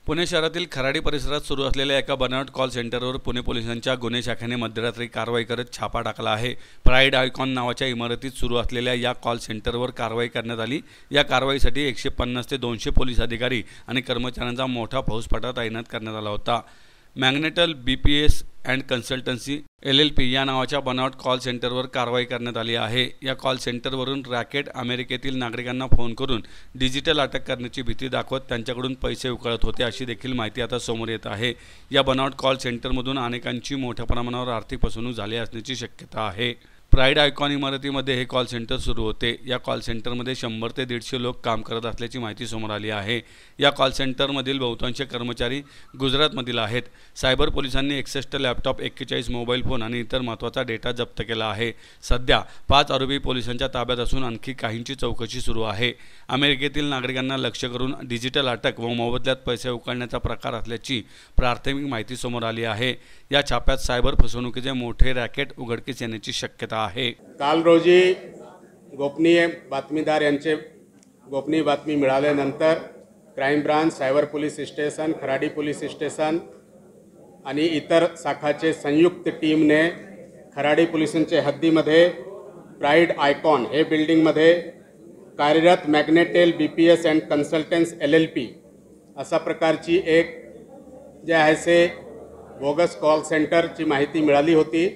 पुणे शहरातील खराडी परिसरात सुरू असलेल्या एका बनावट कॉल सेंटरवर पुणे पोलिसांच्या गुन्हे शाखेने मध्यरात्री कारवाई करत छापा टाकला आहे। प्राईड आयकॉन नावाच्या इमारतीत सुरू असलेल्या या कॉल सेंटरवर कारवाई करण्यात आली। या कारवाईसाठी 150 ते 200 पोलीस अधिकारी आणि कर्मचाऱ्यांचा मोठा फौजफाटा तैनात करण्यात आला होता। मॅग्नेटल BPS अँड कन्सल्टन्सी LLP या नावाच्या बनावट कॉल सेंटरवर कारवाई करण्यात आली आहे। या कॉल सेंटरवरून रॅकेट अमेरिकेतील नागरिकांना फोन करून डिजिटल अटक करण्याची भीती दाखवत त्यांच्याकडून पैसे उकळत होते, अशी देखील माहिती आता समोर येत आहे। या बनावट कॉल सेंटरमधून अनेकांची मोठ्या प्रमाणावर आर्थिक फसवणूक झाली असण्याची शक्यता आहे। प्राईड आयकॉन इमारतीमध्ये हे कॉल सेंटर सुरू होते। या कॉल सेंटरमध्ये 100 ते 150 लोक काम करत असल्याची माहिती समोर आली आहे। या कॉल सेंटरमधील बहुतांश कर्मचारी गुजरातमधील आहेत। सायबर पोलिसांनी 61 लॅपटॉप, 41 मोबाईल फोन आणि इतर महत्त्वाचा डेटा जप्त केला आहे। सध्या 5 आरोपी पोलिसांच्या ताब्यात असून आणखी काहींची चौकशी सुरू आहे। अमेरिकेतील नागरिकांना लक्ष्य करून डिजिटल अटक व मोबदल्यात पैसे उकळण्याचा प्रकार असल्याची प्राथमिक माहिती समोर आली आहे। या छाप्यात सायबर फसवणुकीचे मोठे रॅकेट उघडकीस येण्याची शक्यता आहे। काल रोजी गोपनीय बातमीदार यांचे गोपनीय बातमी मिळाल्यानंतर crime branch, cyber police station, Kharadi police station आणि इतर शाखाचे संयुक्त टीमने खराडी पोलिसांच्या हद्दीमध्ये प्राईड आयकॉन हे बिल्डिंगमध्ये कार्यरत मॅग्नेटेल BPS अँड कन्सल्टन्स LLP अशा प्रकारची एक जे आहे से बोगस कॉल सेंटरची माहिती मिळाली होती।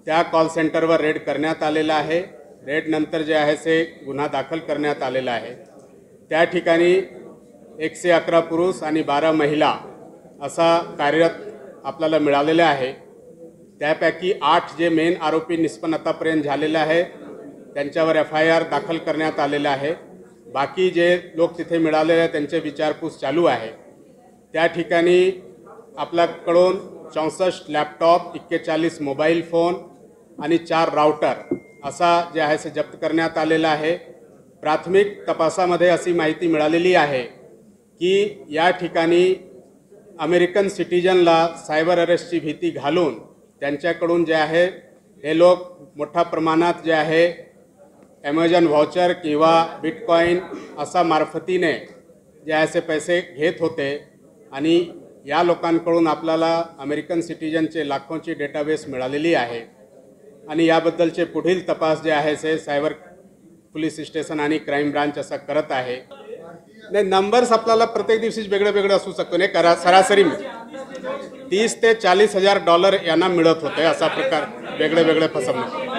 त्या कॉल सेंटरवर रेड करण्यात आलेला आहे। रेड नंतर जे आहे से गुन्हा दाखल करण्यात आलेला आहे। त्या ठिकाणी 111 पुरुष आणि 12 महिला असा कार्यरत आपल्याला मिळालेला आहे। त्यापैकी 8 जे मेन आरोपी निष्पन्न आतापर्यंत झालेले आहे त्यांच्यावर FIR दाखल करण्यात आलेला आहे। बाकी जे लोक तिथे मिळालेले आहेत त्यांचे विचारपूस चालू आहे। त्या ठिकाणी आपल्याकडून 64 लॅपटॉप, 41 मोबाईल फोन आणि 4 राउटर असा जे आहे से जप्त करण्यात आलेला आहे। प्राथमिक तपासामध्ये अशी माहिती मिळालेली आहे की या ठिकाणी अमेरिकन सिटीजनला सायबर अरेस्टची भीती घालून त्यांच्याकडून जे आहे हे लोक मोठ्या प्रमाणात जे आहे ॲमेझॉन व्हाउचर किंवा बिटकॉइन असा मार्फतीने जे आहे से पैसे घेत होते आणि या लोकांकडून आपल्याला अमेरिकन सिटीजनचे लाखोंची डेटाबेस मिळालेली आहे आणि याबद्दलचे पुढील तपास जे आहे से सायबर पोलीस स्टेशन आणि क्राइम ब्रांच असा करत आहे। नाही, नंबर्स आपल्याला प्रत्येक दिवशी वेगळे असू शकतो। नाही करा सरासरी 30 ते 40 हजार डॉलर यांना मिळत होते असा प्रकार वेगळे फसवणूक।